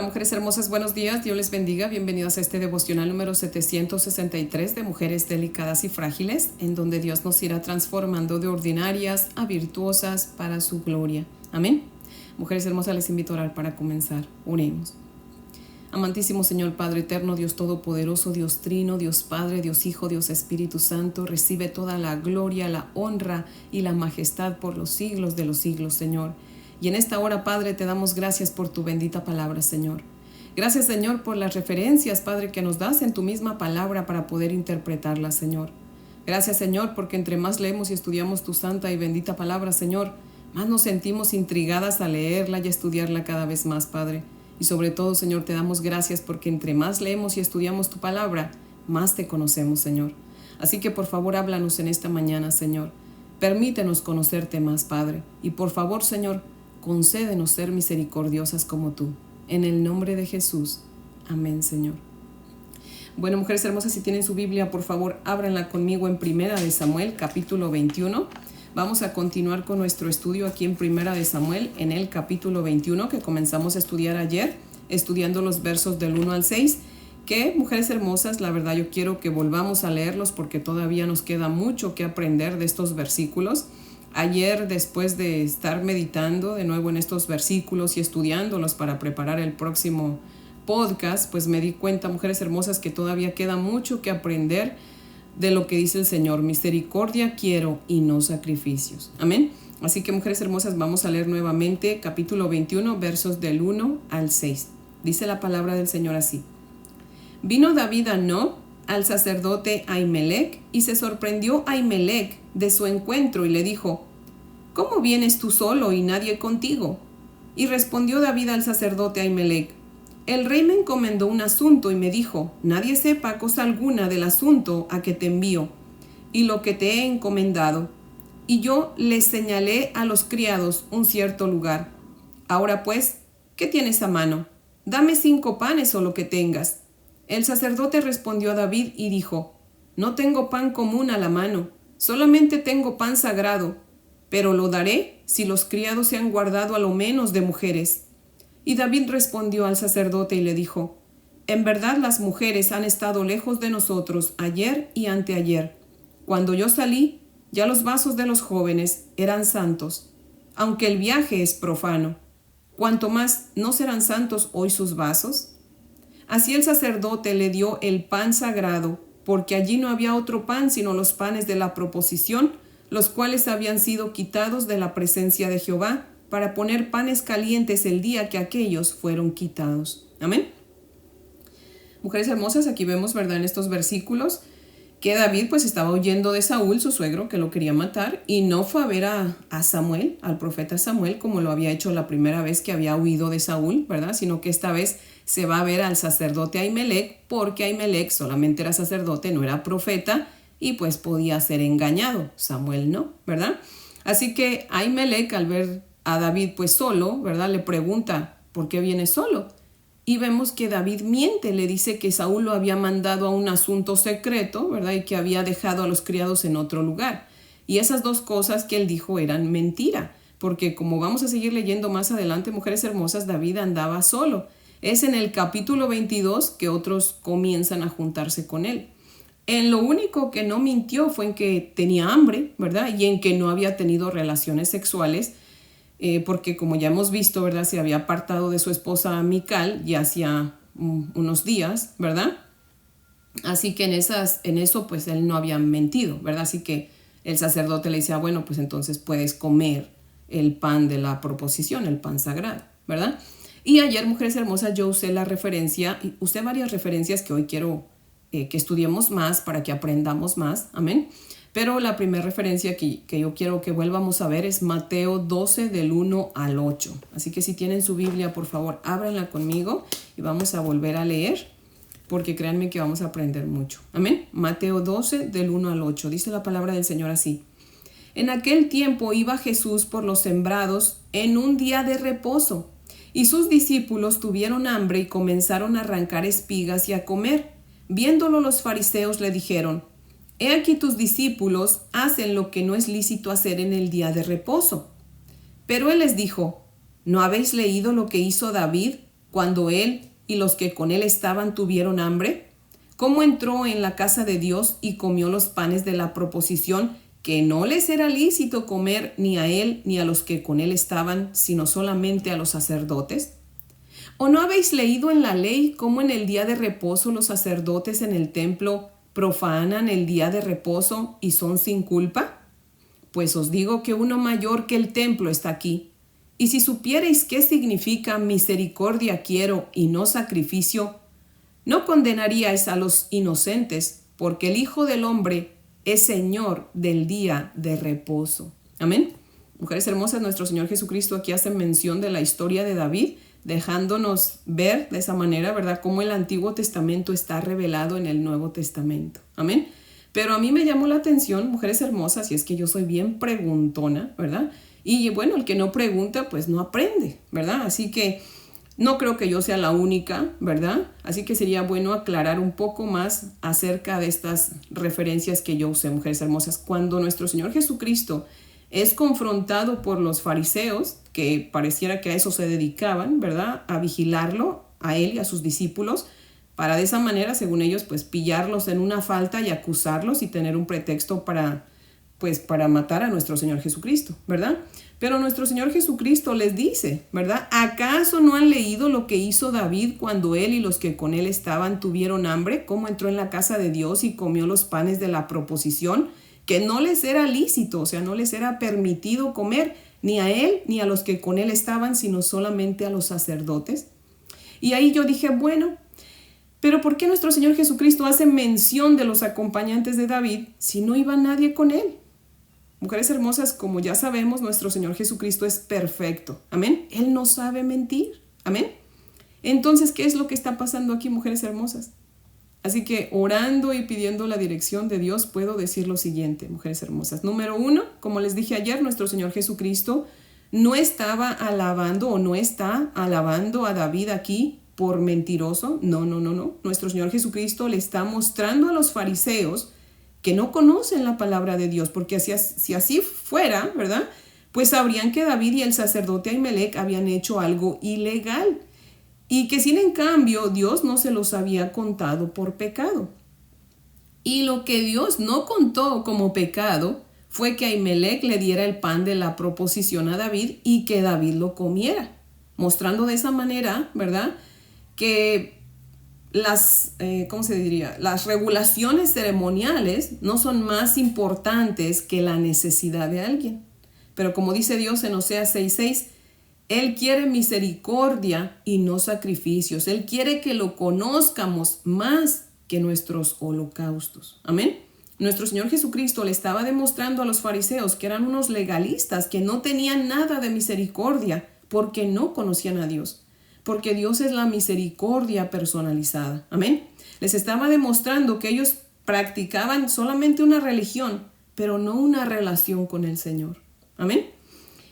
mujeres hermosas, buenos días, Dios les bendiga, bienvenidos a este devocional número 763 de Mujeres Delicadas y Frágiles, en donde Dios nos irá transformando de ordinarias a virtuosas para su gloria. Amén. Mujeres hermosas, les invito a orar para comenzar. Oremos. Amantísimo Señor Padre eterno, Dios todopoderoso, Dios trino, Dios Padre, Dios Hijo, Dios Espíritu Santo, recibe toda la gloria, la honra y la majestad por los siglos de los siglos, Señor. Y en esta hora, Padre, te damos gracias por tu bendita palabra, Señor. Gracias, Señor, por las referencias, Padre, que nos das en tu misma palabra para poder interpretarla, Señor. Gracias, Señor, porque entre más leemos y estudiamos tu santa y bendita palabra, Señor, más nos sentimos intrigadas a leerla y a estudiarla cada vez más, Padre. Y sobre todo, Señor, te damos gracias porque entre más leemos y estudiamos tu palabra, más te conocemos, Señor. Así que por favor, háblanos en esta mañana, Señor. Permítenos conocerte más, Padre. Y por favor, Señor, concédenos ser misericordiosas como tú. En el nombre de Jesús. Amén, Señor. Bueno, mujeres hermosas, si tienen su Biblia, por favor, ábranla conmigo en Primera de Samuel, capítulo 21. Vamos a continuar con nuestro estudio aquí en Primera de Samuel, en el capítulo 21, que comenzamos a estudiar ayer, estudiando los versos del 1 al 6, que, mujeres hermosas, la verdad yo quiero que volvamos a leerlos porque todavía nos queda mucho que aprender de estos versículos. Ayer, después de estar meditando de nuevo en estos versículos y estudiándolos para preparar el próximo podcast, pues me di cuenta, mujeres hermosas, que todavía queda mucho que aprender de lo que dice el Señor. Misericordia quiero y no sacrificios. Amén. Así que, mujeres hermosas, vamos a leer nuevamente capítulo 21, versos del 1 al 6. Dice la palabra del Señor así. Vino David a Nob, al sacerdote Ahimelech, y se sorprendió Ahimelech de su encuentro y le dijo: ¿Cómo vienes tú solo y nadie contigo? Y respondió David al sacerdote Ahimelech: El rey me encomendó un asunto y me dijo: Nadie sepa cosa alguna del asunto a que te envío y lo que te he encomendado. Y yo les señalé a los criados un cierto lugar. Ahora pues, ¿qué tienes a mano? Dame 5 panes o lo que tengas. El sacerdote respondió a David y dijo: No tengo pan común a la mano, solamente tengo pan sagrado, pero lo daré si los criados se han guardado a lo menos de mujeres. Y David respondió al sacerdote y le dijo: En verdad las mujeres han estado lejos de nosotros ayer y anteayer. Cuando yo salí, ya los vasos de los jóvenes eran santos, aunque el viaje es profano. ¿Cuánto más no serán santos hoy sus vasos? Así el sacerdote le dio el pan sagrado, porque allí no había otro pan sino los panes de la proposición, los cuales habían sido quitados de la presencia de Jehová, para poner panes calientes el día que aquellos fueron quitados. Amén. Mujeres hermosas, aquí vemos, ¿verdad?, en estos versículos, que David pues estaba huyendo de Saúl, su suegro, que lo quería matar, y no fue a ver a Samuel, al profeta Samuel, como lo había hecho la primera vez que había huido de Saúl, ¿verdad?, sino que esta vez se va a ver al sacerdote Ahimelech, porque Ahimelech solamente era sacerdote, no era profeta, y pues podía ser engañado. Samuel no, ¿verdad? Así que Ahimelech, al ver a David pues solo, ¿verdad?, le pregunta: ¿por qué viene solo? Y vemos que David miente, le dice que Saúl lo había mandado a un asunto secreto, ¿verdad?, y que había dejado a los criados en otro lugar. Y esas dos cosas que él dijo eran mentira, porque como vamos a seguir leyendo más adelante, mujeres hermosas, David andaba solo. Es en el capítulo 22 que otros comienzan a juntarse con él. En lo único que no mintió fue en que tenía hambre, ¿verdad?, y en que no había tenido relaciones sexuales, porque como ya hemos visto, ¿verdad?, se había apartado de su esposa Mical ya hacía unos días, ¿verdad? Así que en eso pues él no había mentido, ¿verdad? Así que el sacerdote le decía: bueno, pues entonces puedes comer el pan de la proposición, el pan sagrado, ¿verdad? Y ayer, mujeres hermosas, yo usé varias referencias que hoy quiero que estudiemos más para que aprendamos más, amén. Pero la primera referencia que yo quiero que vuelvamos a ver es Mateo 12 del 1 al 8. Así que si tienen su Biblia, por favor, ábranla conmigo y vamos a volver a leer, porque créanme que vamos a aprender mucho. Amén. Mateo 12 del 1 al 8. Dice la palabra del Señor así. En aquel tiempo iba Jesús por los sembrados en un día de reposo, y sus discípulos tuvieron hambre y comenzaron a arrancar espigas y a comer. Viéndolo los fariseos le dijeron: He aquí tus discípulos hacen lo que no es lícito hacer en el día de reposo. Pero él les dijo: ¿No habéis leído lo que hizo David cuando él y los que con él estaban tuvieron hambre? ¿Cómo entró en la casa de Dios y comió los panes de la proposición, que no les era lícito comer ni a él ni a los que con él estaban, sino solamente a los sacerdotes? ¿O no habéis leído en la ley cómo en el día de reposo los sacerdotes en el templo profanan el día de reposo y son sin culpa? Pues os digo que uno mayor que el templo está aquí. Y si supierais qué significa misericordia quiero y no sacrificio, no condenaríais a los inocentes, porque el Hijo del Hombre es Señor del día de reposo. Amén. Mujeres hermosas, nuestro Señor Jesucristo aquí hace mención de la historia de David, dejándonos ver de esa manera, ¿verdad?, cómo el Antiguo Testamento está revelado en el Nuevo Testamento. Amén. Pero a mí me llamó la atención, mujeres hermosas, y es que yo soy bien preguntona, ¿verdad? Y bueno, el que no pregunta, pues no aprende, ¿verdad? Así que no creo que yo sea la única, ¿verdad? Así que sería bueno aclarar un poco más acerca de estas referencias que yo usé, mujeres hermosas. Cuando nuestro Señor Jesucristo es confrontado por los fariseos, que pareciera que a eso se dedicaban, ¿verdad?, a vigilarlo, a él y a sus discípulos, para de esa manera, según ellos, pues pillarlos en una falta y acusarlos y tener un pretexto para matar a nuestro Señor Jesucristo, ¿verdad? Pero nuestro Señor Jesucristo les dice, ¿verdad? ¿Acaso no han leído lo que hizo David cuando él y los que con él estaban tuvieron hambre? ¿Cómo entró en la casa de Dios y comió los panes de la proposición? Que no les era lícito, o sea, no les era permitido comer ni a él ni a los que con él estaban, sino solamente a los sacerdotes. Y ahí yo dije, bueno, pero ¿por qué nuestro Señor Jesucristo hace mención de los acompañantes de David si no iba nadie con él? Mujeres hermosas, como ya sabemos, nuestro Señor Jesucristo es perfecto. Amén. Él no sabe mentir. Amén. Entonces, ¿qué es lo que está pasando aquí, mujeres hermosas? Así que orando y pidiendo la dirección de Dios, puedo decir lo siguiente, mujeres hermosas. Número 1, como les dije ayer, nuestro Señor Jesucristo no estaba alabando o no está alabando a David aquí por mentiroso. No. Nuestro Señor Jesucristo le está mostrando a los fariseos que no conocen la palabra de Dios, porque si así fuera, ¿verdad?, pues sabrían que David y el sacerdote Ahimelech habían hecho algo ilegal y que sin en cambio Dios no se los había contado por pecado. Y lo que Dios no contó como pecado fue que Ahimelech le diera el pan de la proposición a David y que David lo comiera, mostrando de esa manera, ¿verdad?, que las regulaciones ceremoniales no son más importantes que la necesidad de alguien. Pero como dice Dios en Oseas 6:6, Él quiere misericordia y no sacrificios. Él quiere que lo conozcamos más que nuestros holocaustos. Amén. Nuestro Señor Jesucristo le estaba demostrando a los fariseos que eran unos legalistas, que no tenían nada de misericordia porque no conocían a Dios. Porque Dios es la misericordia personalizada. Amén. Les estaba demostrando que ellos practicaban solamente una religión, pero no una relación con el Señor. Amén.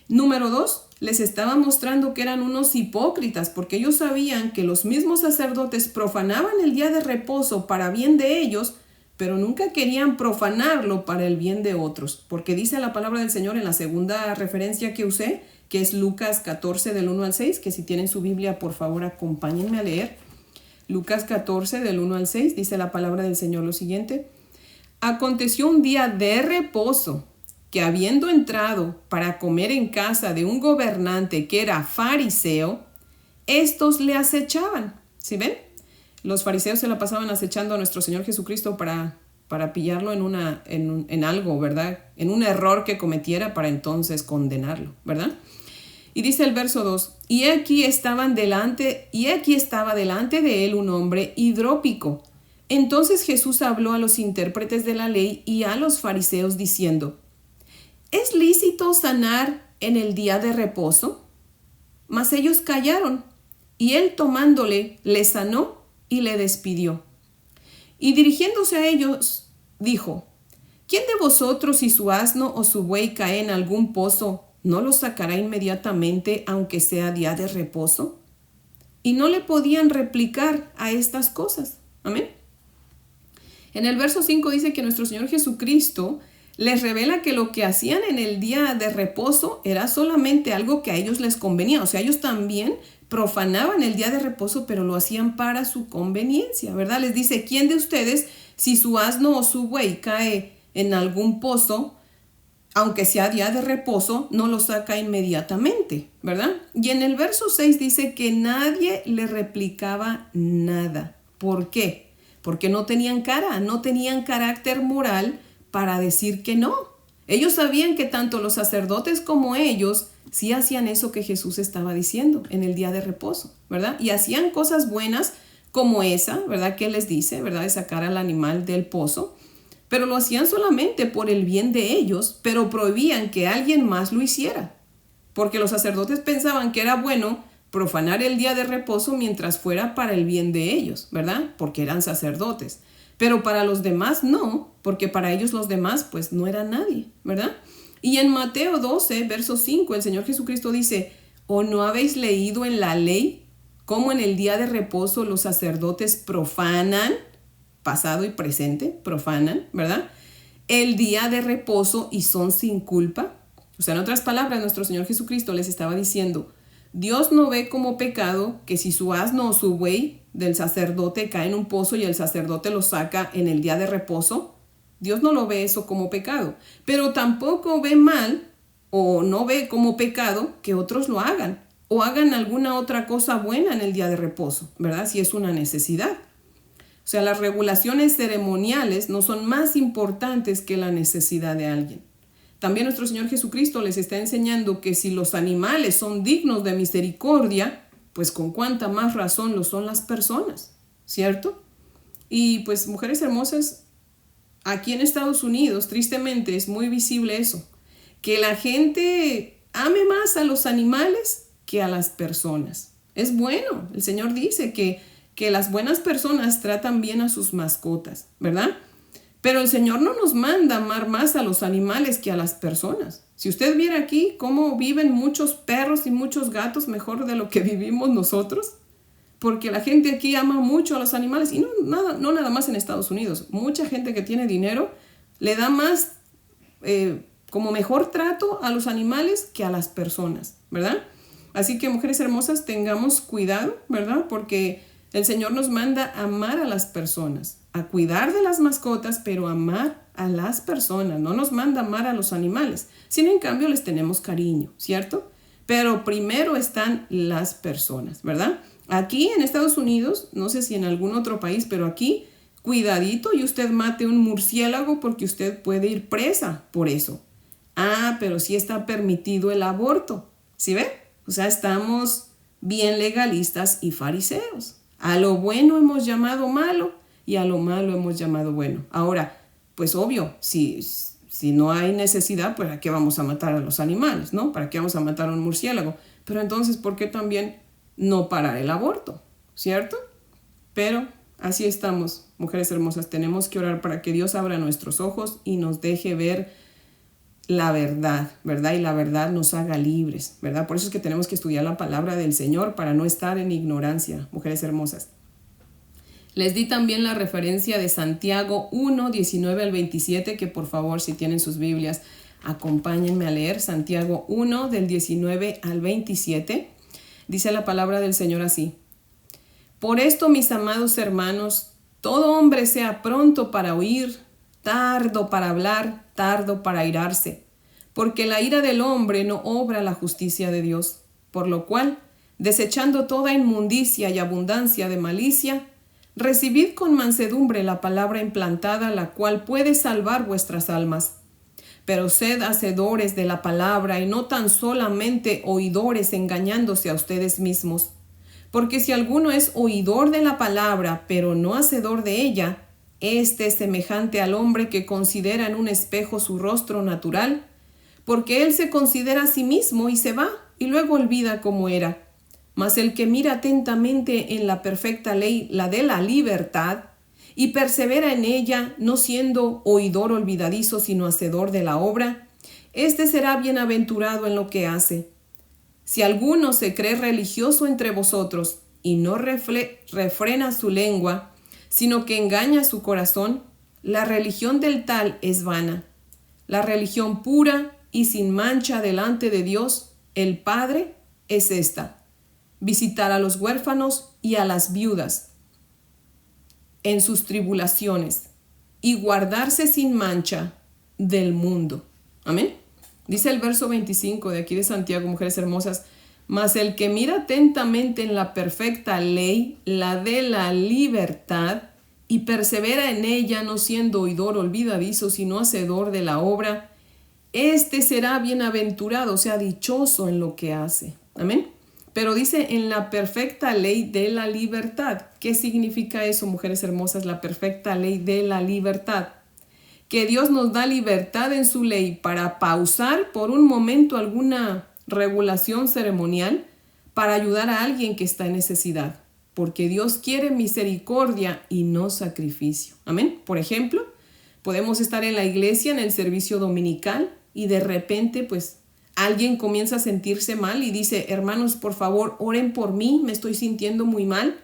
Número 2, les estaba mostrando que eran unos hipócritas, porque ellos sabían que los mismos sacerdotes profanaban el día de reposo para bien de ellos, pero nunca querían profanarlo para el bien de otros. Porque dice la palabra del Señor en la segunda referencia que usé, que es Lucas 14 del 1 al 6, que si tienen su Biblia, por favor, acompáñenme a leer. Lucas 14 del 1 al 6, dice la palabra del Señor lo siguiente. Aconteció un día de reposo, que habiendo entrado para comer en casa de un gobernante que era fariseo, estos le acechaban. ¿Sí ven? Los fariseos se la pasaban acechando a nuestro Señor Jesucristo para pillarlo en algo, ¿verdad? En un error que cometiera para entonces condenarlo, ¿verdad? Y dice el verso 2, y aquí estaba delante de él un hombre hidrópico. Entonces Jesús habló a los intérpretes de la ley y a los fariseos diciendo, ¿es lícito sanar en el día de reposo? Mas ellos callaron, y él tomándole, le sanó y le despidió. Y dirigiéndose a ellos, dijo, ¿quién de vosotros si su asno o su buey cae en algún pozo, no lo sacará inmediatamente aunque sea día de reposo? Y no le podían replicar a estas cosas. Amén. En el verso 5 dice que nuestro Señor Jesucristo les revela que lo que hacían en el día de reposo era solamente algo que a ellos les convenía. O sea, ellos también profanaban el día de reposo, pero lo hacían para su conveniencia, ¿verdad? Les dice, ¿quién de ustedes, si su asno o su buey cae en algún pozo, aunque sea día de reposo, no lo saca inmediatamente, ¿verdad? Y en el verso 6 dice que nadie le replicaba nada. ¿Por qué? Porque no tenían no tenían carácter moral para decir que no. Ellos sabían que tanto los sacerdotes como ellos sí hacían eso que Jesús estaba diciendo en el día de reposo, ¿verdad? Y hacían cosas buenas como esa, ¿verdad? Que les dice, ¿verdad? De sacar al animal del pozo. Pero lo hacían solamente por el bien de ellos, pero prohibían que alguien más lo hiciera. Porque los sacerdotes pensaban que era bueno profanar el día de reposo mientras fuera para el bien de ellos, ¿verdad? Porque eran sacerdotes. Pero para los demás no, porque para ellos los demás pues no era nadie, ¿verdad? Y en Mateo 12, verso 5, el Señor Jesucristo dice, ¿o no habéis leído en la ley cómo en el día de reposo los sacerdotes profanan, pasado y presente, profanan, ¿verdad? El día de reposo y son sin culpa? O sea, en otras palabras, nuestro Señor Jesucristo les estaba diciendo, Dios no ve como pecado que si su asno o su buey del sacerdote cae en un pozo y el sacerdote lo saca en el día de reposo. Dios no lo ve eso como pecado, pero tampoco ve mal o no ve como pecado que otros lo hagan o hagan alguna otra cosa buena en el día de reposo, ¿verdad? Si es una necesidad. O sea, las regulaciones ceremoniales no son más importantes que la necesidad de alguien. También nuestro Señor Jesucristo les está enseñando que si los animales son dignos de misericordia, pues con cuánta más razón lo son las personas, ¿cierto? Y pues, mujeres hermosas, aquí en Estados Unidos, tristemente, es muy visible eso, que la gente ame más a los animales que a las personas. Es bueno, el Señor dice que las buenas personas tratan bien a sus mascotas, ¿verdad? Pero el Señor no nos manda amar más a los animales que a las personas. Si usted viera aquí cómo viven muchos perros y muchos gatos mejor de lo que vivimos nosotros, porque la gente aquí ama mucho a los animales, y no nada más en Estados Unidos. Mucha gente que tiene dinero le da más, como mejor trato a los animales que a las personas, ¿verdad? Así que, mujeres hermosas, tengamos cuidado, ¿verdad? Porque el Señor nos manda a amar a las personas, a cuidar de las mascotas, pero amar a las personas. No nos manda a amar a los animales. Sin en cambio, les tenemos cariño, ¿cierto? Pero primero están las personas, ¿verdad? Aquí en Estados Unidos, no sé si en algún otro país, pero aquí, cuidadito y usted mate un murciélago porque usted puede ir presa por eso. Ah, pero sí está permitido el aborto. ¿Sí ve? O sea, estamos bien legalistas y fariseos. A lo bueno hemos llamado malo y a lo malo hemos llamado bueno. Ahora, pues obvio, si no hay necesidad, pues ¿a qué vamos a matar a los animales, no? ¿Para qué vamos a matar a un murciélago? Pero entonces, ¿por qué también no parar el aborto? ¿Cierto? Pero así estamos, mujeres hermosas. Tenemos que orar para que Dios abra nuestros ojos y nos deje ver la verdad, ¿verdad? Y la verdad nos haga libres, ¿verdad? Por eso es que tenemos que estudiar la palabra del Señor para no estar en ignorancia, mujeres hermosas. Les di también la referencia de Santiago 1, 19 al 27, que por favor, si tienen sus Biblias, acompáñenme a leer Santiago 1, del 19 al 27. Dice la palabra del Señor así: Por esto, mis amados hermanos, todo hombre sea pronto para oír, tardo para hablar, tardo para airarse, porque la ira del hombre no obra la justicia de Dios. Por lo cual, desechando toda inmundicia y abundancia de malicia, recibid con mansedumbre la palabra implantada, la cual puede salvar vuestras almas. Pero sed hacedores de la palabra y no tan solamente oidores, engañándose a ustedes mismos. Porque si alguno es oidor de la palabra, pero no hacedor de ella, este es semejante al hombre que considera en un espejo su rostro natural, porque él se considera a sí mismo y se va, y luego olvida cómo era. Mas el que mira atentamente en la perfecta ley, la de la libertad, y persevera en ella, no siendo oidor olvidadizo, sino hacedor de la obra, este será bienaventurado en lo que hace. Si alguno se cree religioso entre vosotros, y no refrena su lengua, sino que engaña su corazón, la religión del tal es vana. La religión pura y sin mancha delante de Dios, el Padre, es esta: visitar a los huérfanos y a las viudas en sus tribulaciones y guardarse sin mancha del mundo. Amén. Dice el verso 25 de aquí de Santiago, mujeres hermosas, mas el que mira atentamente en la perfecta ley, la de la libertad, y persevera en ella, no siendo oidor olvidadizo, sino hacedor de la obra, este será bienaventurado, o sea, dichoso en lo que hace. Amén. Pero dice en la perfecta ley de la libertad. ¿Qué significa eso, mujeres hermosas? La perfecta ley de la libertad. Que Dios nos da libertad en su ley para pausar por un momento alguna regulación ceremonial para ayudar a alguien que está en necesidad. Porque Dios quiere misericordia y no sacrificio. Amén. Por ejemplo, podemos estar en la iglesia en el servicio dominical y de repente pues alguien comienza a sentirse mal y dice, hermanos, por favor, oren por mí, me estoy sintiendo muy mal.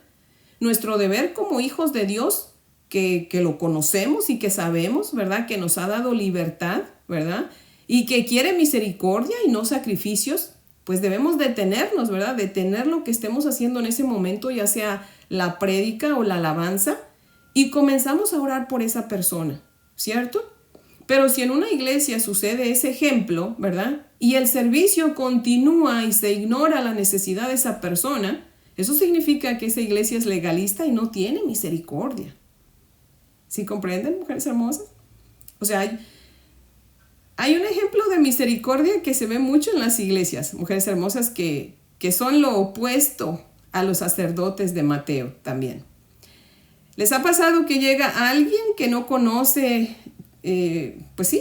Nuestro deber como hijos de Dios, que lo conocemos y que sabemos, ¿verdad? Que nos ha dado libertad, ¿verdad? Y que quiere misericordia y no sacrificios, pues debemos detenernos, ¿verdad? Detener lo que estemos haciendo en ese momento, ya sea la prédica o la alabanza, y comenzamos a orar por esa persona, ¿cierto? Pero si en una iglesia sucede ese ejemplo, ¿verdad? Y el servicio continúa y se ignora la necesidad de esa persona, eso significa que esa iglesia es legalista y no tiene misericordia. ¿Sí comprenden, mujeres hermosas? O sea, hay un ejemplo de misericordia que se ve mucho en las iglesias, mujeres hermosas, que son lo opuesto a los sacerdotes de Mateo también. ¿Les ha pasado que llega alguien que no conoce,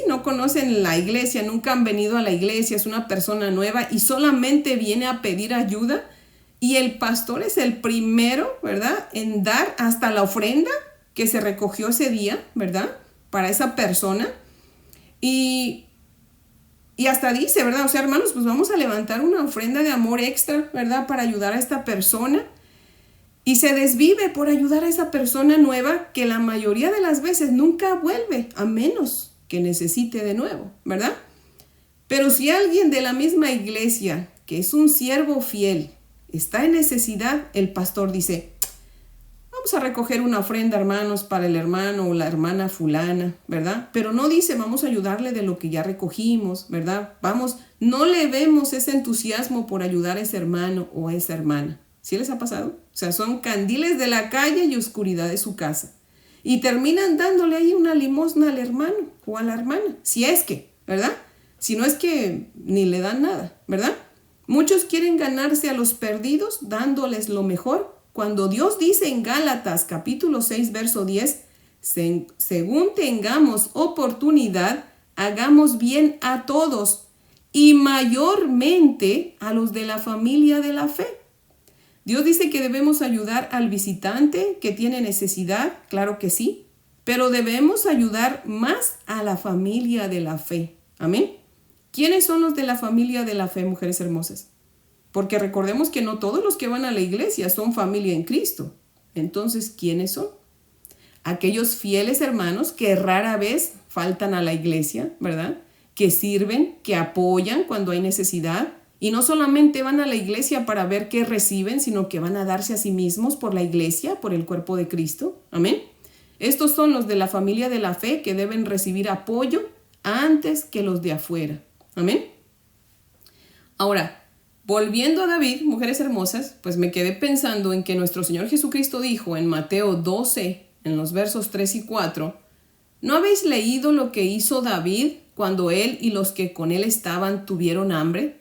no conocen la iglesia, nunca han venido a la iglesia, es una persona nueva y solamente viene a pedir ayuda? Y el pastor es el primero, ¿verdad?, en dar hasta la ofrenda que se recogió ese día, ¿verdad?, para esa persona. Y hasta dice, ¿verdad? O sea, hermanos, pues vamos a levantar una ofrenda de amor extra, ¿verdad?, para ayudar a esta persona. Y se desvive por ayudar a esa persona nueva que la mayoría de las veces nunca vuelve, a menos que necesite de nuevo, ¿verdad? Pero si alguien de la misma iglesia, que es un siervo fiel, está en necesidad, el pastor dice, vamos a recoger una ofrenda, hermanos, para el hermano o la hermana fulana, ¿verdad? Pero no dice, vamos a ayudarle de lo que ya recogimos, ¿verdad? No le vemos ese entusiasmo por ayudar a ese hermano o a esa hermana. ¿Sí les ha pasado? O sea, son candiles de la calle y oscuridad de su casa. Y terminan dándole ahí una limosna al hermano o a la hermana, si es que, ¿verdad? Si no es que ni le dan nada, ¿verdad? Muchos quieren ganarse a los perdidos dándoles lo mejor, cuando Dios dice en Gálatas capítulo 6, verso 10, según tengamos oportunidad, hagamos bien a todos y mayormente a los de la familia de la fe. Dios dice que debemos ayudar al visitante que tiene necesidad, claro que sí, pero debemos ayudar más a la familia de la fe. Amén. ¿Quiénes son los de la familia de la fe, mujeres hermosas? Porque recordemos que no todos los que van a la iglesia son familia en Cristo. Entonces, ¿quiénes son? Aquellos fieles hermanos que rara vez faltan a la iglesia, ¿verdad? Que sirven, que apoyan cuando hay necesidad. Y no solamente van a la iglesia para ver qué reciben, sino que van a darse a sí mismos por la iglesia, por el cuerpo de Cristo. Amén. Estos son los de la familia de la fe que deben recibir apoyo antes que los de afuera. Amén. Ahora, volviendo a David, mujeres hermosas, pues me quedé pensando en que nuestro Señor Jesucristo dijo en Mateo 12, en los versos 3 y 4, ¿no habéis leído lo que hizo David cuando él y los que con él estaban tuvieron hambre?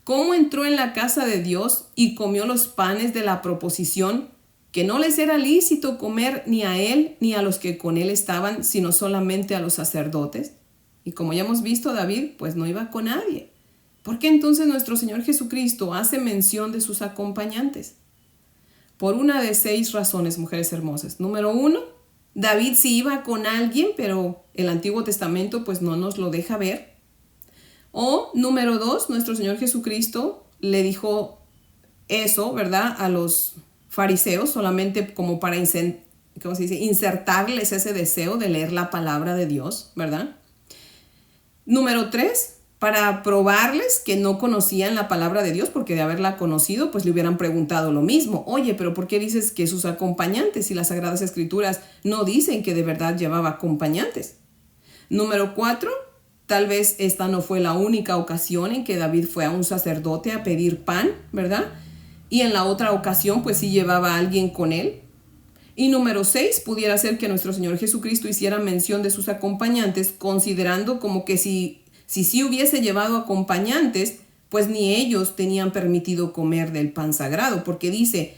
¿Cómo entró en la casa de Dios y comió los panes de la proposición, que no les era lícito comer ni a él ni a los que con él estaban, sino solamente a los sacerdotes? Y como ya hemos visto, David pues no iba con nadie. ¿Por qué entonces nuestro Señor Jesucristo hace mención de sus acompañantes? Por una de 6 razones, mujeres hermosas. Número 1, David sí iba con alguien, pero el Antiguo Testamento pues no nos lo deja ver. O número 2, nuestro Señor Jesucristo le dijo eso, ¿verdad?, a los fariseos solamente como para insertarles ese deseo de leer la palabra de Dios, ¿verdad? Número 3, para probarles que no conocían la palabra de Dios, porque de haberla conocido, pues le hubieran preguntado lo mismo. Oye, pero ¿por qué dices que sus acompañantes y las Sagradas Escrituras no dicen que de verdad llevaba acompañantes? Número 4, tal vez esta no fue la única ocasión en que David fue a un sacerdote a pedir pan, ¿verdad? Y en la otra ocasión, pues sí llevaba a alguien con él. Y número 6, pudiera ser que nuestro Señor Jesucristo hiciera mención de sus acompañantes, considerando como que si hubiese llevado acompañantes, pues ni ellos tenían permitido comer del pan sagrado, porque dice,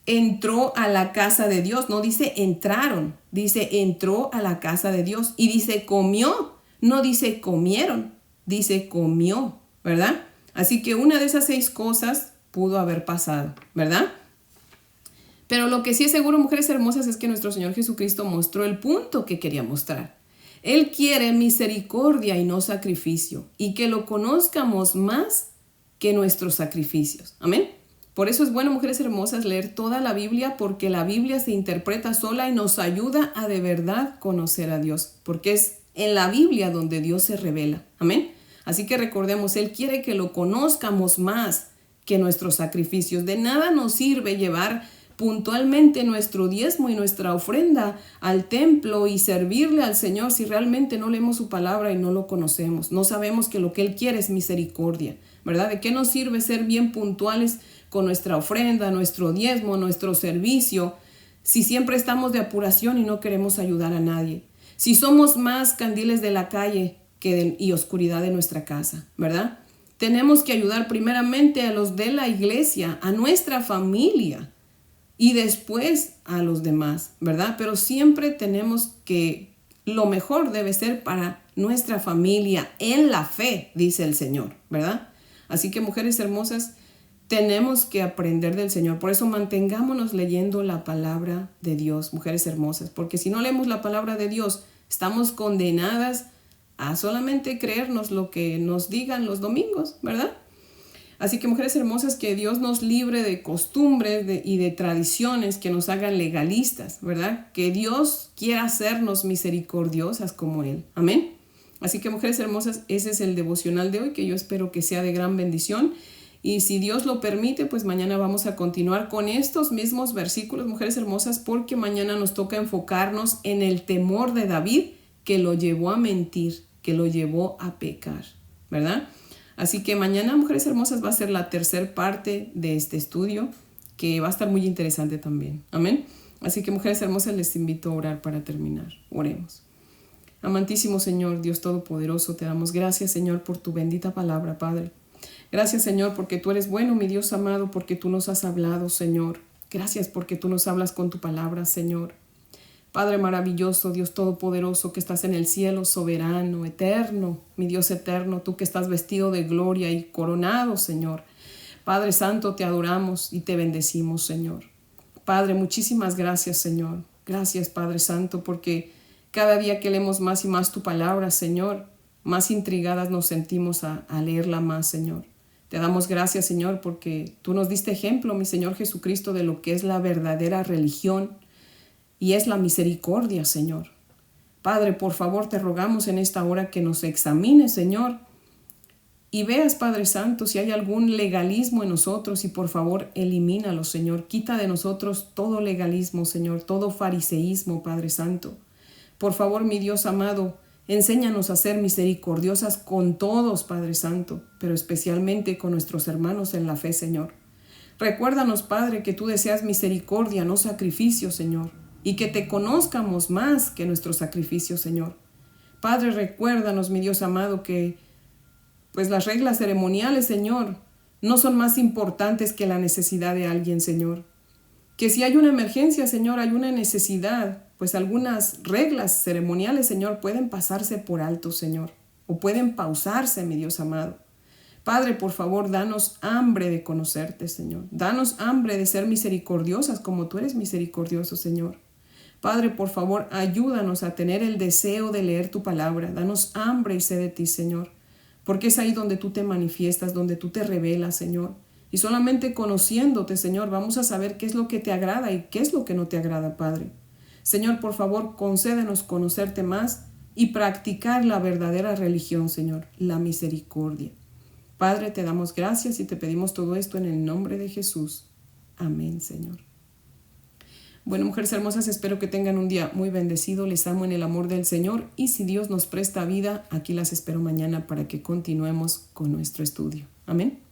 entró a la casa de Dios, no dice entraron, dice entró a la casa de Dios, y dice comió, no dice comieron, dice comió, ¿verdad? Así que una de esas 6 cosas pudo haber pasado, ¿verdad? Pero lo que sí es seguro, mujeres hermosas, es que nuestro Señor Jesucristo mostró el punto que quería mostrar. Él quiere misericordia y no sacrificio, y que lo conozcamos más que nuestros sacrificios. Amén. Por eso es bueno, mujeres hermosas, leer toda la Biblia, porque la Biblia se interpreta sola y nos ayuda a de verdad conocer a Dios, porque es en la Biblia donde Dios se revela. Amén. Así que recordemos, Él quiere que lo conozcamos más que nuestros sacrificios. De nada nos sirve llevar puntualmente nuestro diezmo y nuestra ofrenda al templo y servirle al Señor si realmente no leemos su palabra y no lo conocemos. No sabemos que lo que Él quiere es misericordia, ¿verdad? ¿De qué nos sirve ser bien puntuales con nuestra ofrenda, nuestro diezmo, nuestro servicio, si siempre estamos de apuración y no queremos ayudar a nadie? Si somos más candiles de la calle y oscuridad de nuestra casa, ¿verdad? Tenemos que ayudar primeramente a los de la iglesia, a nuestra familia, y después a los demás, ¿verdad? Pero siempre tenemos que, lo mejor debe ser para nuestra familia en la fe, dice el Señor, ¿verdad? Así que, mujeres hermosas, tenemos que aprender del Señor. Por eso mantengámonos leyendo la palabra de Dios, mujeres hermosas, porque si no leemos la palabra de Dios, estamos condenadas a solamente creernos lo que nos digan los domingos, ¿verdad? Así que, mujeres hermosas, que Dios nos libre de costumbres y de tradiciones que nos hagan legalistas, ¿verdad? Que Dios quiera hacernos misericordiosas como Él. Amén. Así que, mujeres hermosas, ese es el devocional de hoy, que yo espero que sea de gran bendición. Y si Dios lo permite, pues mañana vamos a continuar con estos mismos versículos, mujeres hermosas, porque mañana nos toca enfocarnos en el temor de David, que lo llevó a mentir, que lo llevó a pecar, ¿verdad? Así que mañana, mujeres hermosas, va a ser la tercera parte de este estudio, que va a estar muy interesante también. Amén. Así que, mujeres hermosas, les invito a orar para terminar. Oremos. Amantísimo Señor, Dios Todopoderoso, te damos gracias, Señor, por tu bendita palabra, Padre. Gracias, Señor, porque tú eres bueno, mi Dios amado, porque tú nos has hablado, Señor. Gracias porque tú nos hablas con tu palabra, Señor. Padre maravilloso, Dios todopoderoso, que estás en el cielo, soberano, eterno, mi Dios eterno, tú que estás vestido de gloria y coronado, Señor. Padre santo, te adoramos y te bendecimos, Señor. Padre, muchísimas gracias, Señor. Gracias, Padre santo, porque cada día que leemos más y más tu palabra, Señor, más intrigadas nos sentimos a leerla más, Señor. Te damos gracias, Señor, porque tú nos diste ejemplo, mi Señor Jesucristo, de lo que es la verdadera religión, y es la misericordia, Señor. Padre, por favor, te rogamos en esta hora que nos examines, Señor, y veas, Padre Santo, si hay algún legalismo en nosotros, y por favor, elimínalo, Señor. Quita de nosotros todo legalismo, Señor, todo fariseísmo, Padre Santo. Por favor, mi Dios amado, enséñanos a ser misericordiosas con todos, Padre Santo, pero especialmente con nuestros hermanos en la fe, Señor. Recuérdanos, Padre, que tú deseas misericordia, no sacrificio, Señor, y que te conozcamos más que nuestros sacrificios, Señor. Padre, recuérdanos, mi Dios amado, que pues las reglas ceremoniales, Señor, no son más importantes que la necesidad de alguien, Señor. Que si hay una emergencia, Señor, hay una necesidad, pues algunas reglas ceremoniales, Señor, pueden pasarse por alto, Señor, o pueden pausarse, mi Dios amado. Padre, por favor, danos hambre de conocerte, Señor. Danos hambre de ser misericordiosas como tú eres misericordioso, Señor. Padre, por favor, ayúdanos a tener el deseo de leer tu palabra. Danos hambre y sed de ti, Señor, porque es ahí donde tú te manifiestas, donde tú te revelas, Señor. Y solamente conociéndote, Señor, vamos a saber qué es lo que te agrada y qué es lo que no te agrada, Padre. Señor, por favor, concédenos conocerte más y practicar la verdadera religión, Señor, la misericordia. Padre, te damos gracias y te pedimos todo esto en el nombre de Jesús. Amén, Señor. Bueno, mujeres hermosas, espero que tengan un día muy bendecido. Les amo en el amor del Señor y si Dios nos presta vida, aquí las espero mañana para que continuemos con nuestro estudio. Amén.